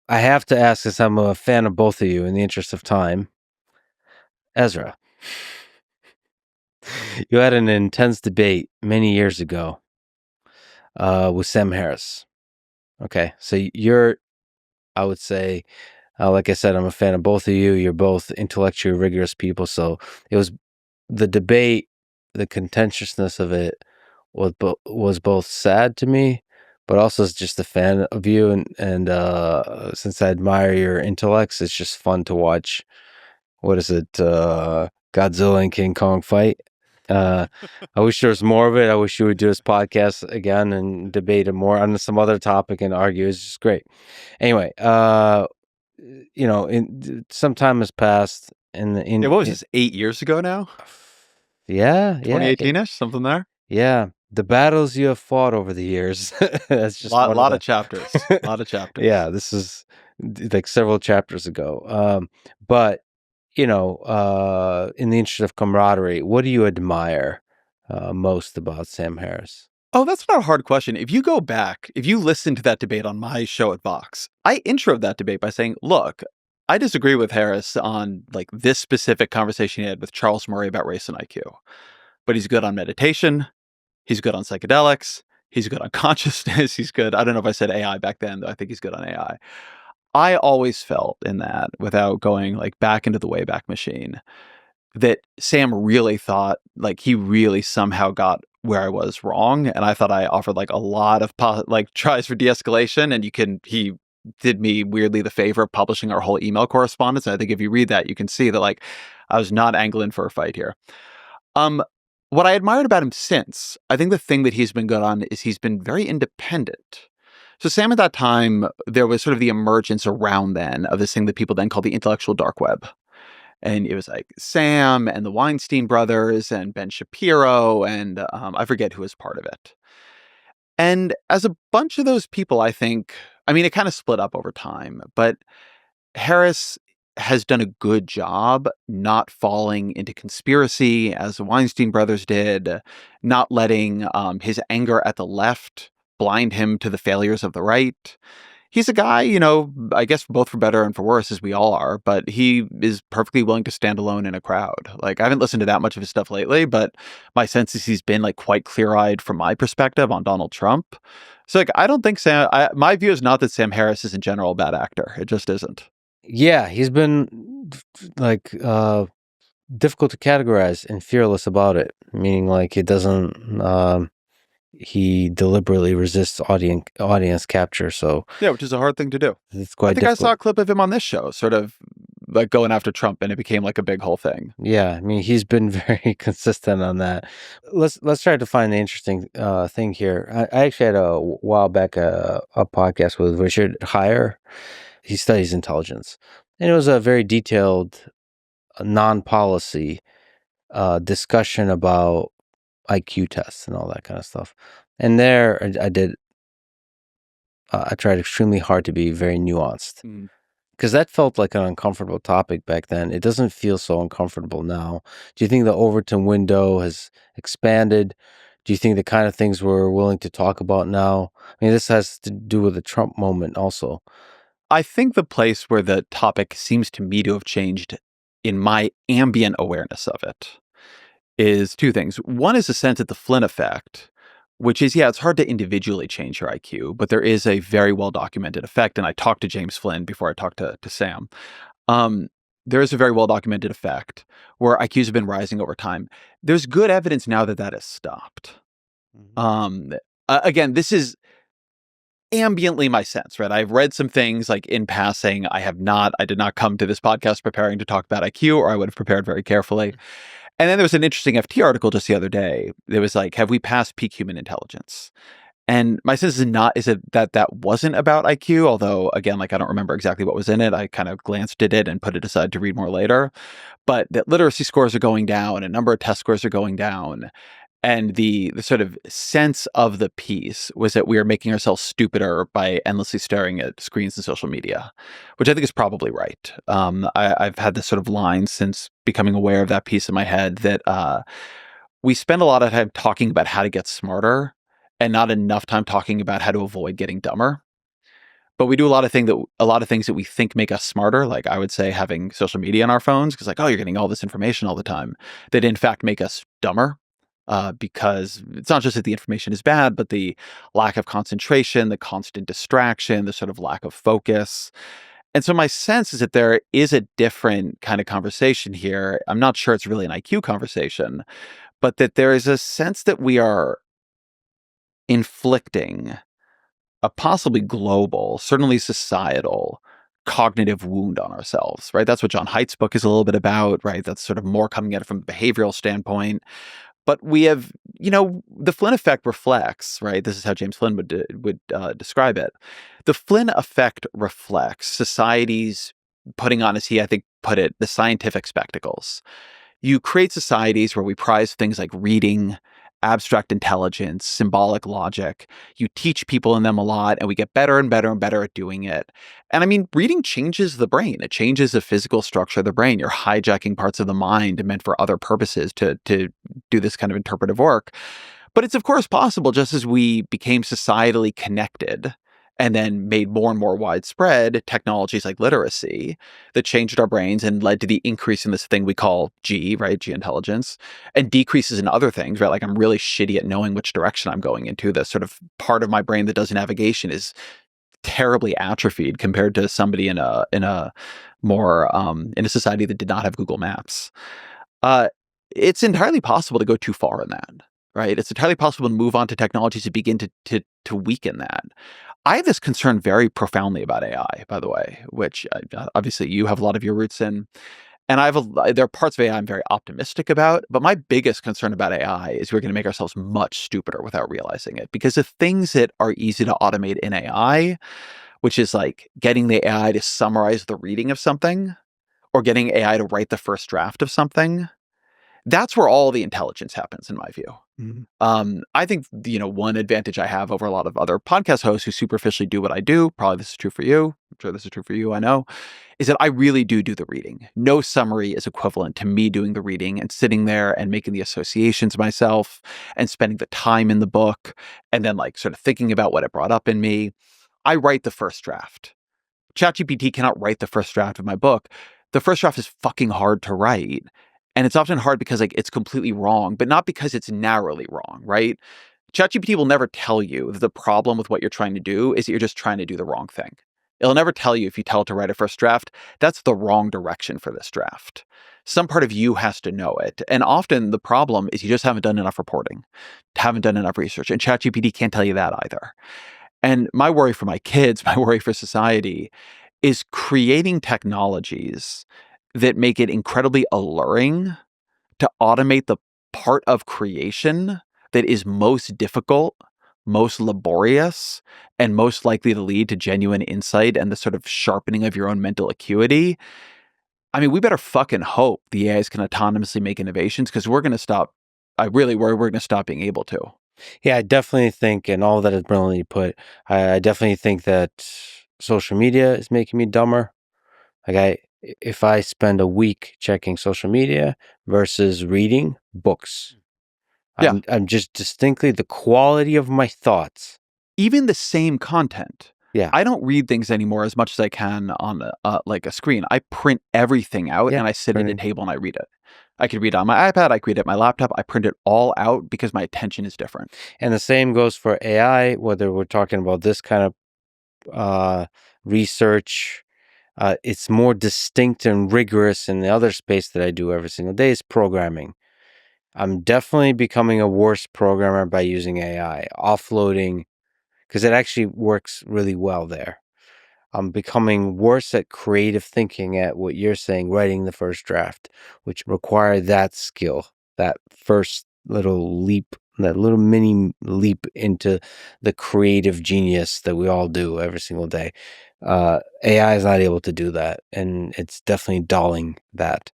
I have to ask, since I'm a fan of both of you, in the interest of time, Ezra, you had an intense debate many years ago with Sam Harris. Okay, so I would say, like I said, I'm a fan of both of you. You're both intellectually rigorous people. So it was the debate, the contentiousness of it was both sad to me, but also as just a fan of you. And since I admire your intellects, it's just fun to watch. What is it? Godzilla and King Kong fight. I wish there was more of it. I wish you would do this podcast again and debate it more on some other topic and argue. It's just great. Anyway, some time has passed Yeah, what was this, 8 years ago now? Yeah, 2018-ish, something there? yeah. The battles you have fought over the years. That's just a lot of chapters. A lot of chapters. Yeah, this is like several chapters ago. But in the interest of camaraderie, what do you admire most about Sam Harris? Oh, that's not a hard question. If you go back, if you listen to that debate on my show at Vox, I introed that debate by saying, look, I disagree with Harris on like this specific conversation he had with Charles Murray about race and IQ, but he's good on meditation. He's good on psychedelics. He's good on consciousness. He's good. I don't know if I said AI back then, though. I think he's good on AI. I always felt in that, without going like back into the Wayback Machine, that Sam really thought like he really somehow got where I was wrong, and I thought I offered like a lot of tries for de-escalation, and he did me weirdly the favor of publishing our whole email correspondence. And I think if you read that, you can see that like I was not angling for a fight here. What I admired about him since, I think the thing that he's been good on is he's been very independent. So Sam, at that time, there was sort of the emergence around then of this thing that people then called the intellectual dark web. And it was like Sam and the Weinstein brothers and Ben Shapiro and I forget who was part of it. And as a bunch of those people, I think, I mean, it kind of split up over time, but Harris has done a good job not falling into conspiracy as the Weinstein brothers did, not letting his anger at the left blind him to the failures of the right. He's a guy, I guess both for better and for worse, as we all are, but he is perfectly willing to stand alone in a crowd. Like, I haven't listened to that much of his stuff lately, but my sense is he's been like quite clear-eyed from my perspective on Donald Trump. So like, I don't think my view is not that Sam Harris is in general a bad actor. It just isn't. Yeah, he's been like difficult to categorize and fearless about it, meaning like it doesn't. He deliberately resists audience capture. So yeah, which is a hard thing to do. It's quite. I think difficult. I saw a clip of him on this show, sort of like going after Trump, and it became like a big whole thing. Yeah, I mean, he's been very consistent on that. Let's try to find the interesting thing here. I actually had a while back a podcast with Richard Heyer. He studies intelligence, and it was a very detailed, non-policy discussion about IQ tests and all that kind of stuff. And there, I tried extremely hard to be very nuanced. Because that felt like an uncomfortable topic back then. It doesn't feel so uncomfortable now. Do you think the Overton window has expanded? Do you think the kind of things we're willing to talk about now? I mean, this has to do with the Trump moment also. I think the place where the topic seems to me to have changed in my ambient awareness of it is two things. One is a sense of the Flynn effect, which is, yeah, it's hard to individually change your IQ, but there is a very well-documented effect. And I talked to James Flynn before I talked to Sam. There is a very well-documented effect where IQs have been rising over time. There's good evidence now that that has stopped. Again, this is ambiently my sense, right? I've read some things like in passing. I did not come to this podcast preparing to talk about IQ, or I would have prepared very carefully. And then there was an interesting FT article just the other day. It was like, have we passed peak human intelligence? And my sense is that wasn't about IQ, although again, like I don't remember exactly what was in it. I kind of glanced at it and put it aside to read more later. But that literacy scores are going down, a number of test scores are going down. And the sort of sense of the piece was that we are making ourselves stupider by endlessly staring at screens and social media, which I think is probably right. I've had this sort of line since becoming aware of that piece in my head that we spend a lot of time talking about how to get smarter and not enough time talking about how to avoid getting dumber. But we do a lot of things that we think make us smarter. Like I would say having social media on our phones, because like, oh, you're getting all this information all the time, that in fact make us dumber. Because it's not just that the information is bad, but the lack of concentration, the constant distraction, the sort of lack of focus. And so my sense is that there is a different kind of conversation here. I'm not sure it's really an IQ conversation, but that there is a sense that we are inflicting a possibly global, certainly societal, cognitive wound on ourselves, right? That's what John Haidt's book is a little bit about, right? That's sort of more coming at it from a behavioral standpoint. But we have, the Flynn effect reflects, right? This is how James Flynn would describe it. The Flynn effect reflects society's putting on, as he, I think, put it, the scientific spectacles. You create societies where we prize things like reading, abstract intelligence, symbolic logic. You teach people in them a lot, and we get better and better and better at doing it. And I mean, reading changes the brain. It changes the physical structure of the brain. You're hijacking parts of the mind meant for other purposes to do this kind of interpretive work. But it's of course possible, just as we became societally connected and then made more and more widespread technologies like literacy that changed our brains and led to the increase in this thing we call G, right? G intelligence, and decreases in other things, right? Like I'm really shitty at knowing which direction I'm going into. The sort of part of my brain that does navigation is terribly atrophied compared to somebody in a more in a society that did not have Google Maps. It's entirely possible to go too far in that, right? It's entirely possible to move on to technologies to begin to weaken that. I have this concern very profoundly about AI, by the way, which obviously you have a lot of your roots in. And there are parts of AI I'm very optimistic about, but my biggest concern about AI is we're going to make ourselves much stupider without realizing it. Because the things that are easy to automate in AI, which is like getting the AI to summarize the reading of something, or getting AI to write the first draft of something, that's where all the intelligence happens, in my view. Mm-hmm. I think, one advantage I have over a lot of other podcast hosts who superficially do what I do, probably this is true for you, I'm sure this is true for you, I know, is that I really do the reading. No summary is equivalent to me doing the reading and sitting there and making the associations myself and spending the time in the book and then like sort of thinking about what it brought up in me. I write the first draft. ChatGPT cannot write the first draft of my book. The first draft is fucking hard to write. And it's often hard because like it's completely wrong, but not because it's narrowly wrong, right? ChatGPT will never tell you that the problem with what you're trying to do is that you're just trying to do the wrong thing. It'll never tell you, if you tell it to write a first draft, that's the wrong direction for this draft. Some part of you has to know it. And often the problem is you just haven't done enough reporting, haven't done enough research. And ChatGPT can't tell you that either. And my worry for my kids, my worry for society is creating technologies that make it incredibly alluring to automate the part of creation that is most difficult, most laborious, and most likely to lead to genuine insight and the sort of sharpening of your own mental acuity. I mean, we better fucking hope the AIs can autonomously make innovations, because we're going to stop. I really worry we're going to stop being able to. Yeah, I definitely think, and all that is brilliantly put, I definitely think that social media is making me dumber. Like if I spend a week checking social media versus reading books, Yeah. I'm just distinctly the quality of my thoughts. Even the same content. Yeah. I don't read things anymore as much as I can on like a screen. I print everything out and I sit at a table and I read it. I could read it on my iPad. I could read it on my laptop. I print it all out because my attention is different. And the same goes for AI, whether we're talking about this kind of research. It's more distinct and rigorous in the other space that I do every single day is programming. I'm definitely becoming a worse programmer by using AI, offloading, because it actually works really well there. I'm becoming worse at creative thinking, at what you're saying, writing the first draft, which require that skill, that first little leap, that little mini leap into the creative genius that we all do every single day. AI is not able to do that, and it's definitely dulling that.